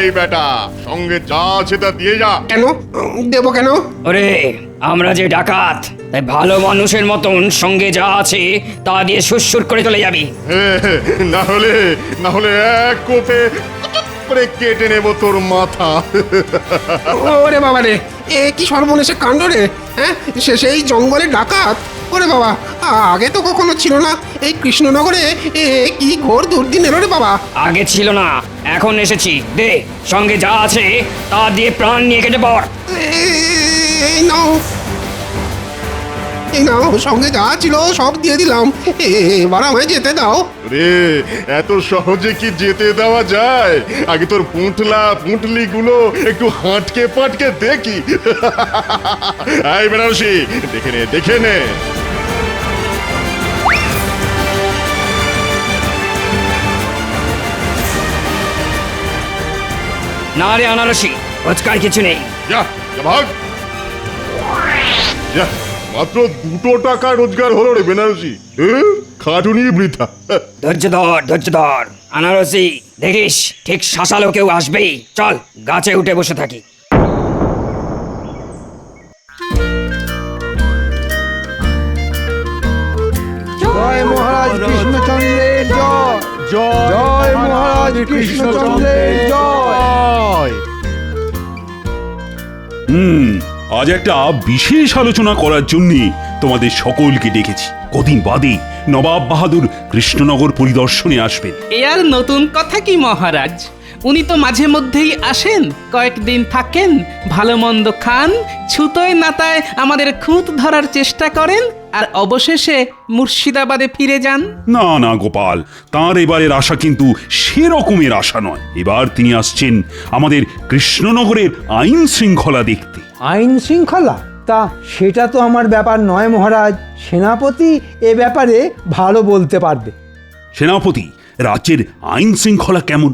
এই বেটা, সঙ্গে যা আছে তা দিয়ে যা। কেন দেবো কেন? ওরে আমরা যে ডাকাত, তাই ভালো মানুষের মতন সঙ্গে যা আছে তা দিয়ে সুরসুর করে চলে যাবি। না হলে এক কোপে করে কেটে নেব তোর মাথা। ওরে বাবা রে, এ কি সর্বনেশে কাণ্ড রে! হ্যাঁ, সেই জঙ্গলে ডাকাত! ওরে বাবা, আগে তো কখনো ছিল না এই কৃষ্ণনগরে। এ কি ঘোর দুর্দিন এলো রে বাবা! আগে ছিল না, এখন এসেছি। দে সঙ্গে যা আছে তা দিয়ে প্রাণ নিয়ে কেটে পড়। এই নাও, এই নাও, সঙ্গে যা ছিল সব দিয়ে দিলাম। এবার আমায় যেতে দাও। রে, এত সহজে কি যেতে দেওয়া যায়? আগে তোর পুঁটলি গুলো একটু হাঁটকে পাটকে দেখি। এই বেনারসি, দেখে নে। না রে আনারসি, রোজকার কিছু নেই। যা ভাগ যা। মাত্র 2 টাকা রোজগার হলো রে বেনারসি, খাটুনি বৃথা। ধৈর্য ধর আনারসি, দেখিস ঠিক শাসালো কেউ আসবেই। চল গাছে উঠে বসে থাকি। জয় মহারাজ কৃষ্ণচন্দ্রের জয়। জয় মহারাজ কৃষ্ণচন্দ্রের জয়। আজ একটা বিশেষ আলোচনা করার জন্য তোমাদের সকলকে ডেকেছি। কদিন বাদে নবাব বাহাদুর কৃষ্ণনগর পরিদর্শনে আসবেন। এ আর নতুন কথা কি মহারাজ, উনি তো মাঝে মধ্যেই আসেন, কয়েকদিন থাকেন, ভালো মন্দ খান, ছুতোয় নাতায় আমাদের খুঁত ধরার চেষ্টা করেন, আর অবশেষে মুর্শিদাবাদে ফিরে যান। না গোপাল, তাঁর এবারের আশা কিন্তু সেরকমের আশা নয়। এবার তিনি আসছেন আমাদের কৃষ্ণনগরের আইন শৃঙ্খলা দেখতে। আইন শৃঙ্খলা? তা সেটা তো আমার ব্যাপার নয় মহারাজ। সেনাপতি এ ব্যাপারে ভালো বলতে পারবে। সেনাপতি, রাজ্যের আইন শৃঙ্খলা কেমন?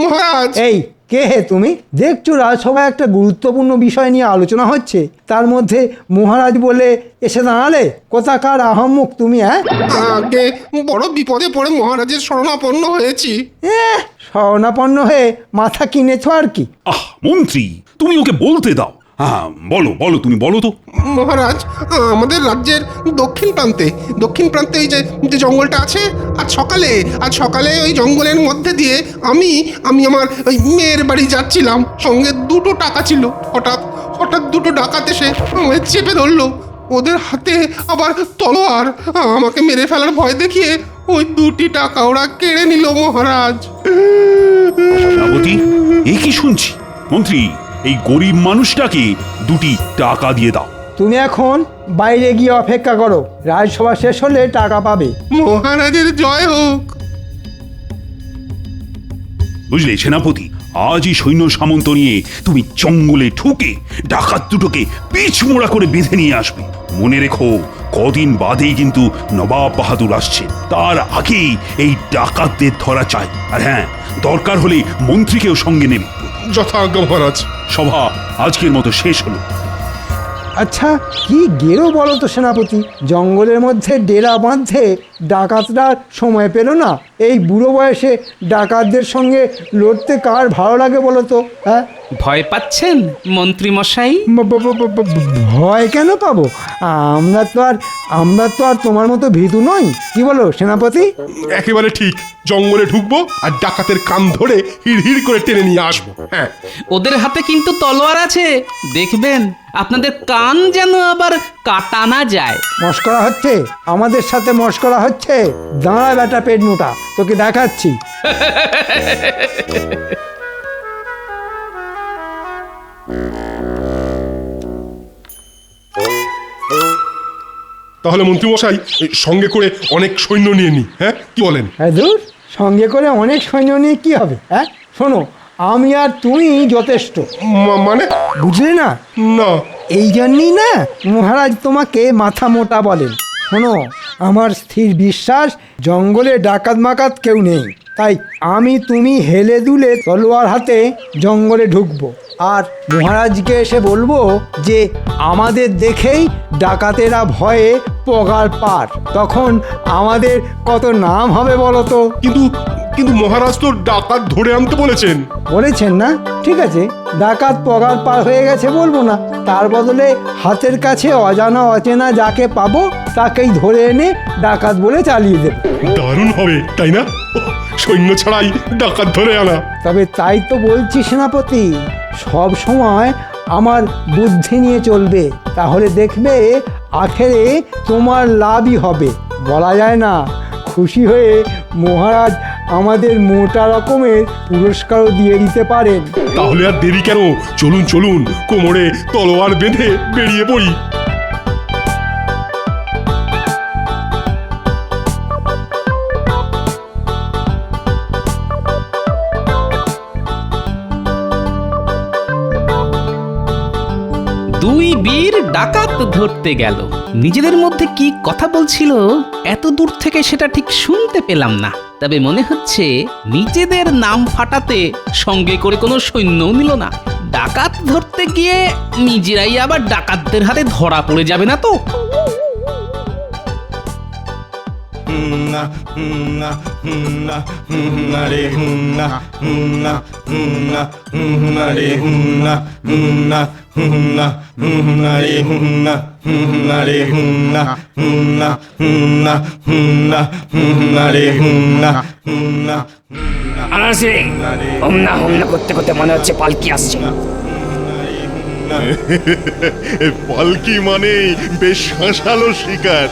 মহারাজ! এই কে হে তুমি? দেখছো রাজসভায় একটা গুরুত্বপূর্ণ বিষয় নিয়ে আলোচনা হচ্ছে, তার মধ্যে মহারাজ বলে এসে দাঁড়ালে। কোথাকার আহম্মক তুমি? আগে বড় বিপদে পড়ে মহারাজের শরণাপন্ন হয়েছি। শরণাপন্ন হয়ে মাথা কিনেছ আর কি। মন্ত্রী, তুমি ওকে বলতে দাও। হ্যাঁ বলো তুমি বলো তো। মহারাজ, আমাদের রাজ্যের দক্ষিণ প্রান্তে এই যে জঙ্গলটা আছে, আজ সকালে ওই জঙ্গলের মধ্যে দিয়ে আমি আমার ওই মেয়ের বাড়ি যাচ্ছিলাম। সঙ্গে 2 টাকা ছিল। হঠাৎ 2 ডাকাত এসে আমায় চেপে ধরলো। ওদের হাতে আবার তলোয়ার। আমাকে মেরে ফেলার ভয় দেখিয়ে ওই 2 টাকা ওরা কেড়ে নিল মহারাজ। এ কি শুনছি? মন্ত্রী, এই গরিব মানুষটাকে 2 টাকা দিয়ে দাও। তুমি এখন বাইরে গিয়ে অপেক্ষা করো, রাজসভা শেষ হলে টাকা পাবে। মহারাজের জয় হোক। বুঝলে সেনাপতি, আজই সৈন্য সামন্ত নিয়ে তুমি জঙ্গলে ঢুকে ডাকাত 2টোকে পিছমোড়া করে বেঁধে নিয়ে আসবে। মনে রেখো, কদিন বাদেই কিন্তু নবাব বাহাদুর আসছে। তার আগেই এই ডাকাতদের ধরা চাই। আর হ্যাঁ, দরকার হলে মন্ত্রীকেও সঙ্গে নেবে। যথাজ্ঞা মহারাজ। সভা আজকের মতো শেষ হলো। আচ্ছা, কি গেরো বলো তো সেনাপতি? জঙ্গলের মধ্যে ডেরা বাঁধতে ডাকাতরা সময় পেল না। এই বুড়ো বয়সে ডাকাতদের সঙ্গে লড়তে কার ভালো লাগে বলো তো? হ্যাঁ, ভয় পাচ্ছেন মন্ত্রী মশাই? ভয় কেন পাবো? আমরা তো আর তোমার মতো ভীতু নই। কি বলো সেনাপতি? একেবারে ঠিক। জঙ্গলে ঢুকবো আর ডাকাতের কান ধরে হিড় করে টেনে নিয়ে আসবো। হ্যাঁ, ওদের হাতে কিন্তু তলোয়ার আছে, দেখবেন আপনাদের কান যেন আবার কাটা না যায়। মস্করা হচ্ছে? আমাদের সাথে মস্করা হচ্ছে? দাঁড়া বেটা পেট মোটা, তোকে দেখাচ্ছি। তাহলে মন্ত্রী মশাই, সঙ্গে করে অনেক সৈন্য নিয়ে নি। হ্যাঁ, কি বলেন? হ্যাঁ দূর, সঙ্গে করে অনেক সৈন্য নিয়ে কি হবে? হ্যাঁ শোনো, আমি আর তুই যথেষ্ট। মানে? বুঝলে না? না। এই জন্যই না মহারাজ তোমাকে মাথা মোটা বলেন। শোনো, আমার স্থির বিশ্বাস জঙ্গলে ডাকাত মাকাত কেউ নেই। তাই তুমি হেলে দুলে তলোয়ার হাতে জঙ্গলে ঢুকবো, আর মহারাজকে এসে বলবো যে আমাদের দেখেই ডাকাতেরা ভয়ে পগার পার। তখন আমাদের কত নাম হবে বলো তো? কিন্তু কিন্তু মহারাজ তো ডাকাত ধরে আনতে বলেছেন। বলেছেন না? ঠিক আছে, ডাকাত পগার পার হয়ে গেছে বলবো না, তার বদলে হাতের কাছে অজানা অচেনা যাকে পাবো তাকেই ধরে এনে ডাকাত বলে চালিয়ে দেব। দারুণ হবে তাই না? সৈন্য ছাড়াই ডাকাত ধরে আনা। তবে তাই তো বলছি সেনাপতি, সব সময় আমার বুদ্ধি নিয়ে চলবে, তাহলে দেখবে আখেরে তোমার লাভই হবে। বলা যায় না, খুশি হয়ে মহারাজ আমাদের মোটা রকমের পুরস্কারও দিয়ে দিতে পারেন। তাহলে আর দেরি কেন? চলুন চলুন, কোমরে তলোয়ার বেঁধে বেরিয়ে পড়ি। দুই বীর ডাকাত ধরতে গেল। নিজেদের মধ্যে কি কথা বলছিল এত দূর থেকে সেটা ঠিক শুনতে পেলাম না, তবে মনে হচ্ছে নিজেদের নাম ফাটাতে সঙ্গে করে কোনো সৈন্যও নিল না। ডাকাত ধরতে গিয়ে নিজেরাই আবার ডাকাতদের হাতে ধরা পড়ে যাবে না তো? আনারসি রে, হুমনা হুমনা করতে করতে মনে হচ্ছে পালকি আসছে। পালকি মানে বেশ শাঁসালো শিকার।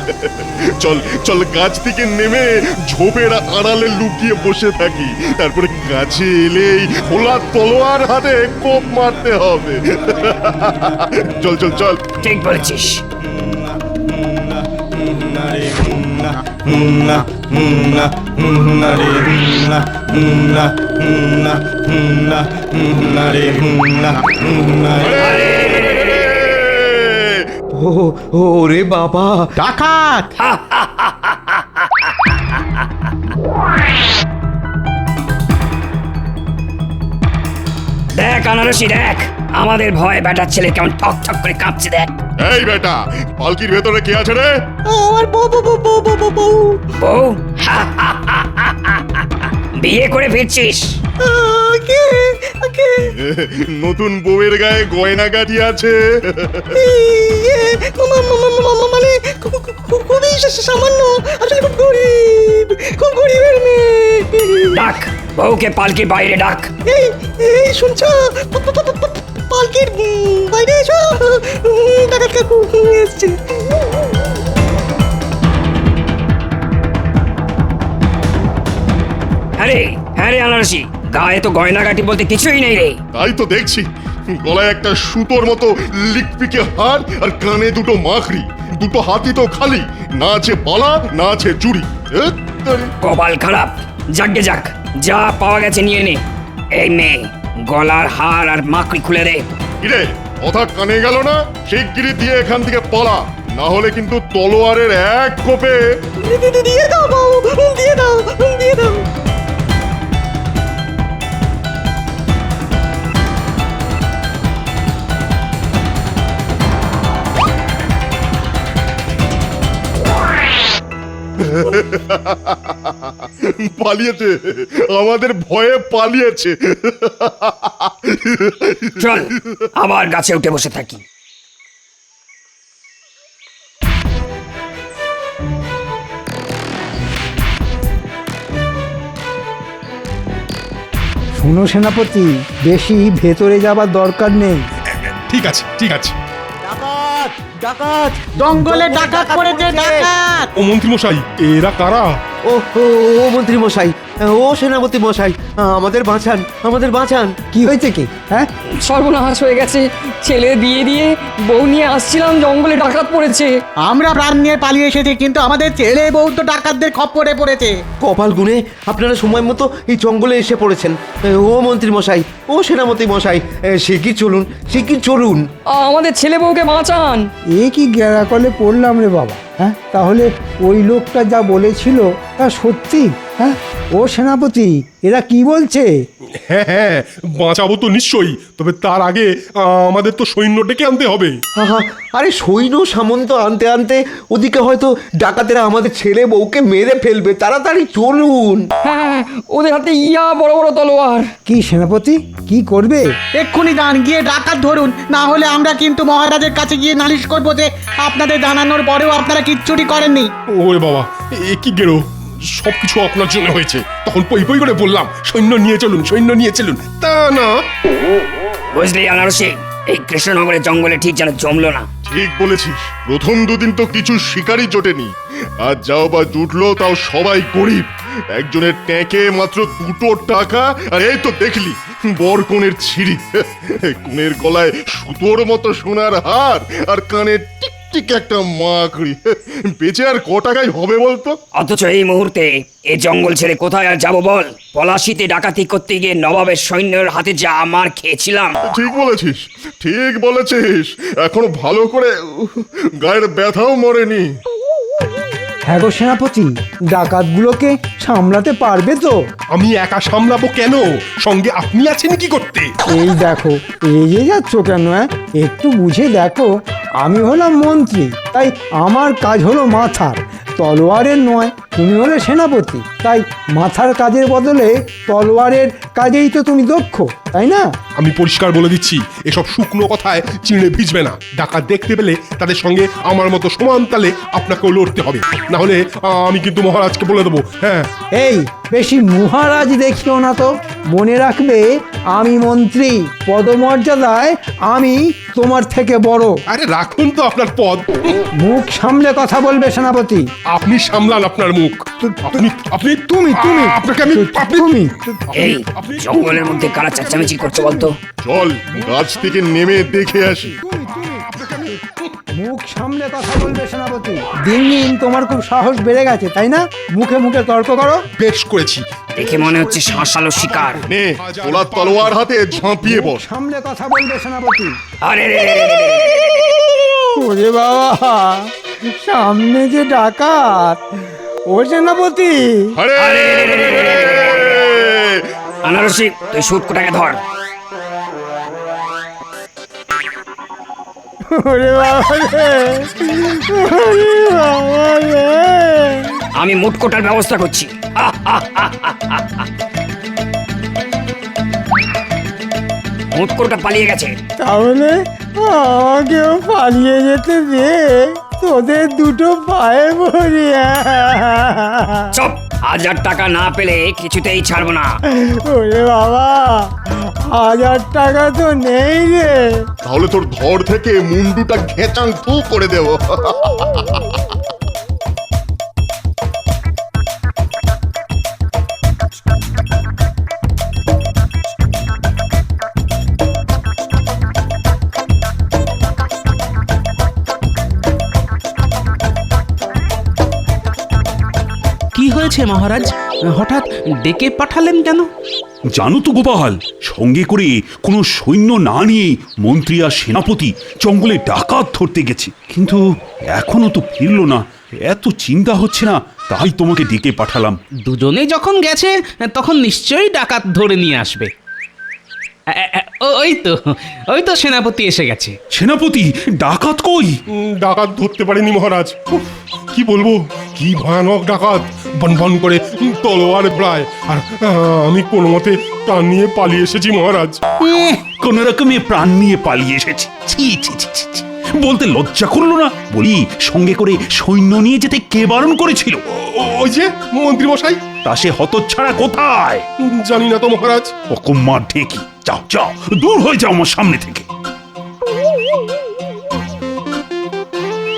চল চল, গাছ থেকে নেমে ঝোপের আড়ালে লুকিয়ে বসে থাকি, তারপরে কাছে এলেই খোলা তলোয়ার হাতে কোপ মারতে হবে। চল চল চল। ঠিক বলেছিস। ওরে বাবা, ডাকাত! দেখ আনারসি দেখ, আমাদের ভয় বেটার ছেলে কেমন ঠক ঠক করে কাঁপছে দেখ। এই বেটা, পালকির ভেতরে কে আছে রে? আমার বউ। বউ? বিয়ে করে ফিরছিস? নতুন বউয়ের গায়ে গয়না গাটি আছে। মানে খুবই সামান্য, আসলে খুব গরিবের মেয়ে। ডাক বউকে পালকির বাইরে ডাক। এই শুনছ, পালকির বাইরে এসো, ডাকাত কাকু এসছে। হ্যাঁ রে আনারসি, গায়ে তো গয়নাগাটি বলতে কিছুই নেই রে। তাই তো দেখছি, গলায় একটা সুতোর মতো লিকপিকে হার আর কানে দুটো মাখরি, দুটো হাতি তো খালি, না আছে বালা না আছে চুড়ি। কপাল খারাপ। যাকগে যাক, যা পাওয়া গেছে নিয়ে নে। এই মেয়ে, গলার হার আর মাকড়ি খুলে দে। কিরে, কথা কানে গেল না? শিগগিরি দিয়ে এখান থেকে পালা, না হলে কিন্তু তলোয়ারের এক কোপে। দিয়ে দাও বউ, দিয়ে দাও, দিয়ে দাও। পালিয়েছে, আমাদের ভয়ে পালিয়েছে। চল আবার গাছে উঠে বসে থাকি। শোনো সেনাপতি, বেশি ভেতরে যাবার দরকার নেই। ঠিক আছে ঠিক আছে। ডাকাত! ডাকাত! জঙ্গলে ডাকাত পড়েছে, ডাকাত! ও মন্ত্রী মশাই, এরা কারা? ও মন্ত্রী মশাই, ও সেনাপতি মশাই, আমাদের বাঁচান, আমাদের বাঁচান! কি হয়েছে কি? হ্যাঁ, সর্বনাশ হয়ে গেছে। ছেলে বিয়ে দিয়ে বউ নিয়ে আসছিলাম, জঙ্গলে ডাকাত পড়েছে। আমরা প্রাণ নিয়ে পালিয়ে এসেছি, কিন্তু আমাদের ছেলে বউ তো ডাকাতদের খপ্পরে পড়েছে। কপাল গুনে আপনারা সময় মতো এই জঙ্গলে এসে পড়েছেন। ও মন্ত্রী মশাই, ও সেনাপতি মশাই, শিগগির চলুন, শিগগির চলুন। আমাদের ছেলে বউকে বাঁচান। এ কি গ্যারাকলে পড়লাম রে বাবা। হ্যাঁ, তাহলে ওই লোকটা যা বলেছিল তা সত্যি? হ্যাঁ ও সেনাপতি এরা কি বলছে? হ্যাঁ হ্যাঁ, বাঁচাবো তো নিশ্চয়ই, তবে তার আগে আমাদের তো সৈন্য ডেকে আনতে হবে। আহা, আরে সৈন্য সামন্ত আনতে আনতে ওদিকে হয়তো ডাকাতেরা আমাদের ছেলে বউকে মেরে ফেলবে, তাড়াতাড়ি চলুন। হ্যাঁ ওদের হাতে ইয়া বড় বড় তলোয়ার। কি সেনাপতি কি করবে? এক্ষুনি দান গিয়ে ডাকাত ধরুন, না হলে আমরা কিন্তু মহারাজের কাছে গিয়ে নালিশ করবো যে আপনাদের জানানোর পরেও আপনারা কিচ্ছুটি করেননি। ওরে বাবা, এ কি গেলো, সবকিছু আপনার জন্য হয়েছে। তখন পই পই করে বললাম সৈন্য নিয়ে চলুন, সৈন্য নিয়ে চলুন, তা না। বুঝলি আনারসি, এই কৃষ্ণনগরের জঙ্গলে ঠিক যেন জমলো না। ঠিক বলেছিস, প্রথম দুদিন তো কিছু শিকারই জোটেনি, আর যাও বা জুটলো তাও সবাই গরিব। একজনের ট্যাঁকে মাত্র 2 টাকা, আর এই তো দেখলি বর কনের ছিঁড়ি, কনের গলায় সুতোর মতো সোনার হার, আর কানে টিকটিক একটা মাকড়ি। বেঁচে আর ক টাকায় হবে বলতো? অথচ এই মুহূর্তে এই জঙ্গল ছেড়ে কোথায় আর যাবো বল? পলাশিতে ডাকাতি করতে গিয়ে নবাবের সৈন্যের হাতে যা আমার খেয়েছিলাম। ঠিক বলেছিস, ঠিক বলেছিস, এখনো ভালো করে গায়ের ব্যথাও মরেনি। হ্যাঁ গো সেনাপতি, ডাকাতগুলোকে সামলাতে পারবে তো? আমি একা সামলাবো কেন, সঙ্গে আপনি আছেন কি করতে? এই দেখো রেগে যাচ্ছ কেন? একটু বুঝে দেখো, আমি হলাম মন্ত্রী, তাই আমার কাজ হলো মাথার, তলোয়ারের নয়। তুমি হলে সেনাপতি, তাই মাথার কাজের বদলে তলোয়ারের কাজেই তো তুমি দক্ষ, তাই না? আমি পরিষ্কার বলে দিচ্ছি, এসব শুকনো কথায় চিড়ে ভিজবে না। ডাকাত দেখতে পেলে তাদের সঙ্গে আমার মতো সমান তালে আপনাকেও লড়তে হবে, না হলে আমি কিন্তু মহারাজকে বলে দেবো। হ্যাঁ, এই বেশি মহারাজ দেখিও না তো, মনে রাখবে আমি মন্ত্রী, পদমর্যাদায় আমি তোমার থেকে বড়। আরে রাখুন তো আপনার পদ, মুখ সামলে কথা বলবে সেনাপতি। আপনি সামলান আপনার মুখ। আপনি আপনি তুমি আপনাকে আমি তুমি এই জঙ্গলের মধ্যে কারা চেঁচামেচি করছে বলতো? চল গাছ থেকে নেমে দেখে আসি। মুখ সামলে কথা বলবে সেনাপতি। দিন দিন তোমার খুব সাহস বেড়ে গেছে, তাই না? মুখে মুখে তর্ক করো। বেশ করেছি। দেখে মনে হচ্ছে শাঁসালো শিকার। নে তোলা তলোয়ার হাতে ঝাঁপিয়ে বস। সামলে কথা বলবে সেনাপতি। আরে রে রে রে রে রে। ওরে বাবা, সামনে যে ডাকাত! ও সেনাপতি, আরে আনারসি, তুই সুটকোটাকে ধর। ওরে বাবা রে, ওরে বাবা রে। আমি মুটকোটার ব্যবস্থা করছি। মুটকোটা পালিয়ে গেছে। তাহলে আমাকেও পালিয়ে যেতে দে, তোদের দুটো পায়ে পড়ি। চপ, 1000 টাকা না পেলে কিছুতেই ছাড়বো না। ওরে বাবা, 1000 টাকা তো নেই রে। তাহলে তোর ধর থেকে মুন্ডুটা ঘেঁচাং ফু করে দেব। কি হয়েছে মহারাজ, হঠাৎ ডেকে পাঠালেন কেন? জানো তো গোপাল, সঙ্গে করে কোনো সৈন্য না নিয়ে মন্ত্রী আর সেনাপতি জঙ্গলে ডাকাত ধরতে গেছে, কিন্তু এখনো তো ফিরলো না। এত চিন্তা হচ্ছে না, তাই তোমাকে ডেকে পাঠালাম। দুজনে যখন গেছে তখন নিশ্চয়ই ডাকাত ধরে নিয়ে আসবে। ওই তো সেনাপতি এসে গেছে। সেনাপতি, ডাকাত কই? ডাকাত ধরতে পারেনি মহারাজ। উফ, কি বলবো, কি ভয়ানক ডাকাত, বন করে তলোয়ার প্রায়। আর আমি কোনো মতে প্রাণ নিয়ে পালিয়ে এসেছি মহারাজ। কোন রকমে প্রাণ নিয়ে পালিয়ে এসেছে? ছি ছি ছি ছি ছি। বলতে লজ্জা করলো না? বলি, সঙ্গে করে সৈন্য নিয়ে যেতে কে বারণ করেছিল? ওই যে মন্ত্রী মশাই। তা সে হতচ্ছাড়া কোথায়? জানি না তো মহারাজ। অকম্মার ঢেকি, যাও যাও, দূর হয়ে যাও আমার সামনে থেকে।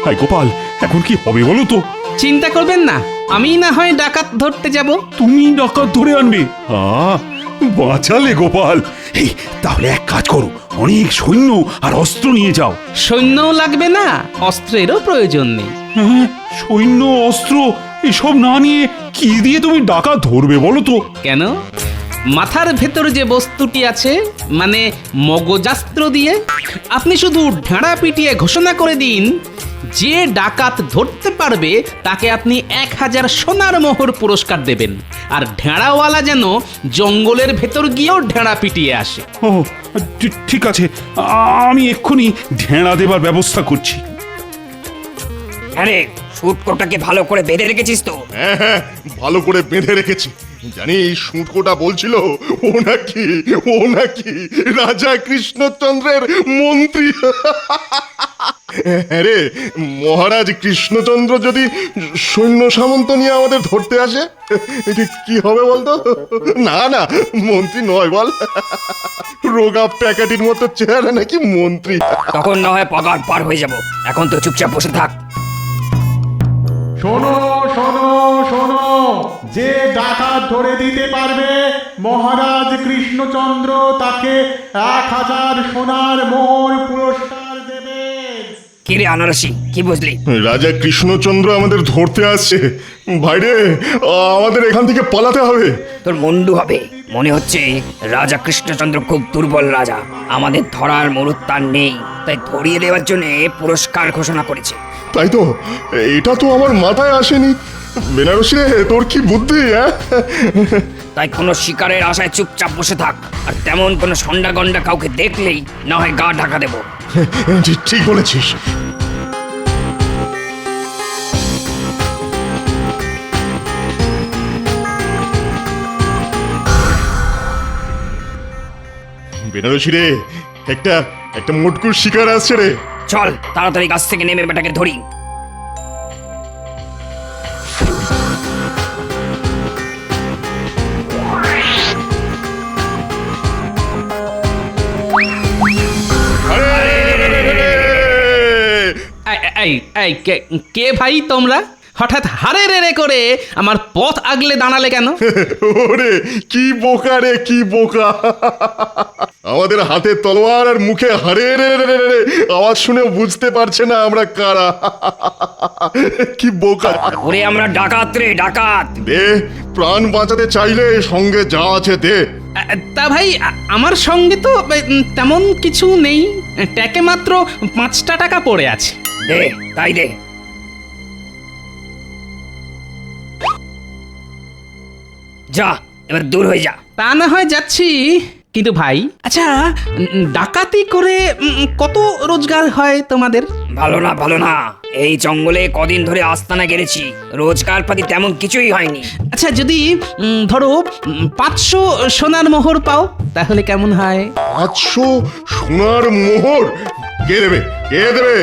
হাই গোপাল, এখন কি হবে বলো তো? চিন্তা করবেন না, আমি না হয় ডাকাত ধরতে যাব। তুমি ডাকাত ধরে আনবে? বাঁচালে গোপাল। এই তাহলে এক কাজ করো, অনেক সৈন্য আর অস্ত্র নিয়ে যাও। সৈন্যও লাগবে না, অস্ত্রেরও প্রয়োজন নেই। হ্যাঁ, সৈন্য অস্ত্র এসব না নিয়ে কি দিয়ে তুমি ডাকাত ধরবে বলো তো? কেন, মাথার ভেতর যে বস্তুটি আছে মানে মগজাস্ত্র দিয়ে আপনি শুধু ঢেঁড়া পিটিয়ে ঘোষণা করে দিন, যে ডাকাত ধরতে পারবে তাকে আপনি 1000 সোনার মোহর পুরস্কার দেবেন, আর ঢেঁড়াওয়ালা যেন জঙ্গলের ভেতর গিয়েও ঢেঁড়া পিটিয়ে আসে। ও ঠিক আছে, আমি এক্ষুনি ঢেঁড়া দেবার ব্যবস্থা করছি। আরে সুটকোটাকে ভালো করে বেঁধে রেখেছিস তো? হ্যাঁ হ্যাঁ, ভালো করে বেঁধে রেখেছি। জানিস সুটকোটা বলছিল ও নাকি রাজা কৃষ্ণচন্দ্রের মন্ত্রী। হ্যাঁ রে, মহারাজ কৃষ্ণচন্দ্র যদি সৈন্য সামন্ত নিয়ে আমাদের ধরতে আসে কি হবে বলতো? না না, মন্ত্রী নয় বল, রোগা প্যাকেটির মতো চেহারা নাকি মন্ত্রী। তখন না হয় পগার পার হয়ে যাব, এখন তো চুপচাপ বসে থাক। শোনো শোনো শোনো, যে ডাকাত ধরে দিতে পারবে মহারাজ কৃষ্ণচন্দ্র তাকে 1000 সোনার মোহর পুরস্কার দেবেন। কি রে আনারসি, কি বুঝলি? রাজা কৃষ্ণচন্দ্র আমাদের ধরতে আসছে ভাইরে, আমাদের এখান থেকে পালাতে হবে। তোর মন্ডু হবে মনে হচ্ছে। রাজা কৃষ্ণচন্দ্র খুব দুর্বল রাজা, আমাদের ধরার মুরুদ তার নেই, তাই ধরিয়ে দেওয়ার জন্য পুরস্কার ঘোষণা করেছে। তাই তো, এটা তো আমার মাথায় আসেনি। বেনারসি রে, তোর কি বুদ্ধি? তাই কোনো শিকারের আশায় চুপচাপ বসে থাক, আর তেমন কোনো সন্ডা গন্ডা কাউকে দেখলেই না হয় গা ঢাকা দেবো। ঠিক বলেছিস। বেনারসি রে, একটা মোটকুর শিকার আসছে রে। চল তাড়াতাড়ি গাছ থেকে নেমে বেটাকে ধরি। কে ভাই তোমরা? হঠাৎ হারে রে করে আমার পথ আগলে দাঁড়ালে কেন? ওরে কি বোকা রে, কি বোকা! আমাদের হাতে তলোয়ার আর মুখে হারে রে আওয়াজ শুনে বুঝতে পারছে না আমরা কারা। কি বোকা! ওরে আমরা ডাকাত রে, ডাকাত। দে, প্রাণ বাঁচাতে চাইলে সঙ্গে যা আছে দে। তা ভাই আমার সঙ্গে তো তেমন কিছু নেই, ট্যাকে মাত্র 5টা টাকা পড়ে আছে। দে, তাই দে। যা, এবার দূর হয়ে যা। তা না হয় যাচ্ছি, কিন্তু ভাই আচ্ছা, ডাকাতি করে কত রোজগার হয় তোমাদের? ভালো না, ভালো না। এই জঙ্গলে কদিন ধরে আস্তানা গেড়েছি, রোজগার পাতি তেমন কিছুই হয়নি। আচ্ছা যদি ধরো 500 সোনার মোহর পাও তাহলে কেমন হয়? 500 সোনার মোহর? কে দেবে, কে দেবে?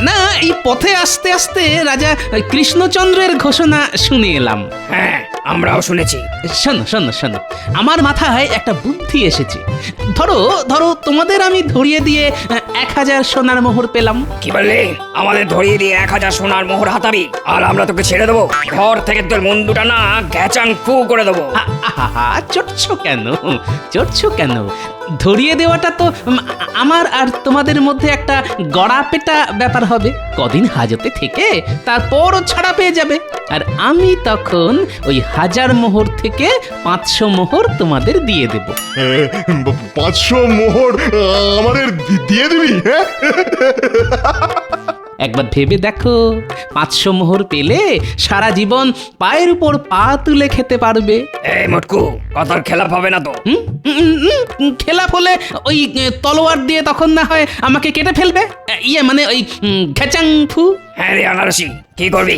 না, এই পথে আস্তে আস্তে রাজা কৃষ্ণচন্দ্রের ঘোষণা শুনে এলাম। হ্যাঁ, আমরাও শুনেছি। শোনো শোনো শোনো, আমার মাথায় একটা বুদ্ধি এসেছে। ধরো ধরো তোমাদের আমি ধরিয়ে দিয়ে 1000 সোনার মোহর পেলাম। কি বললি? আমাদের ধরিয়ে দিয়ে 1000 সোনার মোহর হাতাবি, আর আমরা তোকে ছেড়ে দেবো? ঘর থেকে তোর মন্ডুটা না গ্যাচাং ফু করে দেবো। চটছো কেন, চটছো কেন? ধরিয়ে দেওয়াটা তো আমার আর তোমাদের মধ্যে একটা গড়া পেটা ব্যাপার হবে। কদিন হাজতে থেকে তারপরও ছাড়া পেয়ে যাবে, আর আমি তখন ওই 1000 মোহর থেকে 500 মোহর তোমাদের দিয়ে দেব। 500 মোহর আমাদের দিয়ে দিবি? হ্যাঁ, একবার ভেবে দেখো, 500 মোহর পেলে সারা জীবন পায়ের উপর পা তুলে খেতে পারবে। এই মটকু, কথার খেলাপ হবে না তো? খেলাপ হলে ওই তলোয়ার দিয়ে তখন না হয় আমাকে কেটে ফেলবে, ইয়ে মানে ওই ঘেচাং ফু। হ্যাঁ রে আনারসি, কি করবি?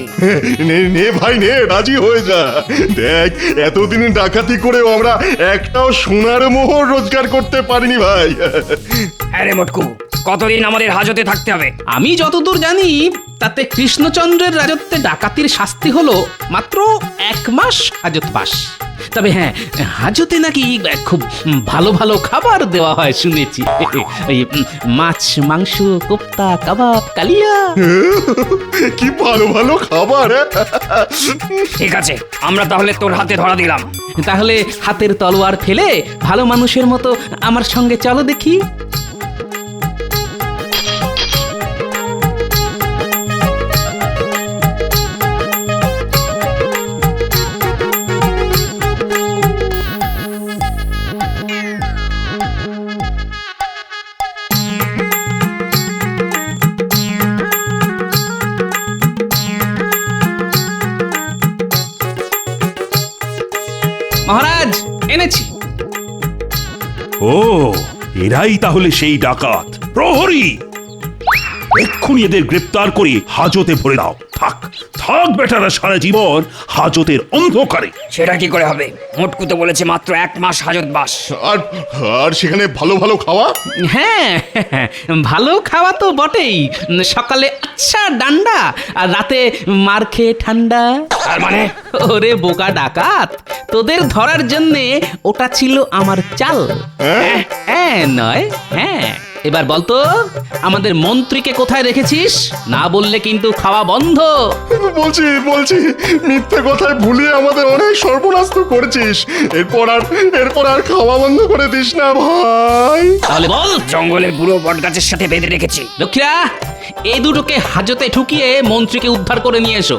নে ভাই নে, রাজি হয়ে যা। দেখ, এতদিন ডাকাতি করেও আমরা একটাও সোনার মোহর রোজগার করতে পারিনি ভাই। হ্যাঁ রে মটকু, কতদিন আমাদের হাজতে থাকতে হবে? আমি যতদূর জানি তাতে কৃষ্ণচন্দ্রের রাজত্বে ডাকাতির শাস্তি হলো মাত্র 1 মাস হাজতবাস। তবে হ্যাঁ, হাজতে নাকি খুব ভালো ভালো খাবার দেওয়া হয় শুনেছি। ওই মাছ, মাংস, কোপ্তা, কাবাব, কালিয়া। কি ভালো ভালো খাবার! ঠিক আছে, আমরা তাহলে তোর হাতে ধরা দিলাম। তাহলে হাতের তলোয়ার ফেলে ভালো মানুষের মতো আমার সঙ্গে চলো দেখি। মহারাজ এনেছি। ও এরাই তাহলে সেই ডাকাত। প্রহরী, এক্ষুনি এদের গ্রেপ্তার করে হাজতে ভরে দাও। থাক থাক বেটারা সারা জীবন হাজতের অন্ধকারে। সেটা কি করে হবে? মোটকু তো বলেছে মাত্র 1 মাস হাজত বাস। আর আর সেখানে ভালো ভালো খাওয়া। হ্যাঁ, ভালো খাওয়া তো বটেই। সকালে আচ্ছা ডান্ডা, আর রাতে মার খেয়ে ঠান্ডা। তার মানে ওরে বোকা ডাকাত, তোদের ধরার জন্যে ওটা ছিল আমার চাল। হ্যাঁ নয় হ্যাঁ। এবার বলতো আমাদের মন্ত্রীকে কোথায় রেখেছিস? না বললে কিন্তু খাওয়া বন্ধ। বলছি বলছি মিথ্যে কথায় ভুলিয়ে আমাদের অনেক সর্বনাশ তো করেছিস। এরপর আর খাওয়া বন্ধ করে দিস না ভাই। তাহলে বল। জঙ্গলের বুড়ো বটগাছের সাথে বেঁধে রেখেছি। লক্ষ্মীরা, এই দুটোকে হাজতে ঠুকিয়ে মন্ত্রীকে উদ্ধার করে নিয়ে এসো।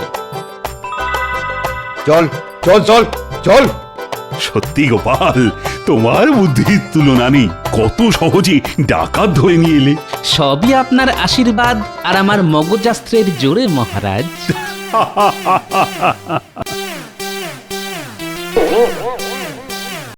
চল চল চল চল। সত্যি গোপাল, তোমার বুদ্ধির তুলনা নেই। কত সহজে ডাকাত ধরে নিয়ে এলে। সবই আপনার আশীর্বাদ আর আমার মগজাস্ত্রের জোরে মহারাজ।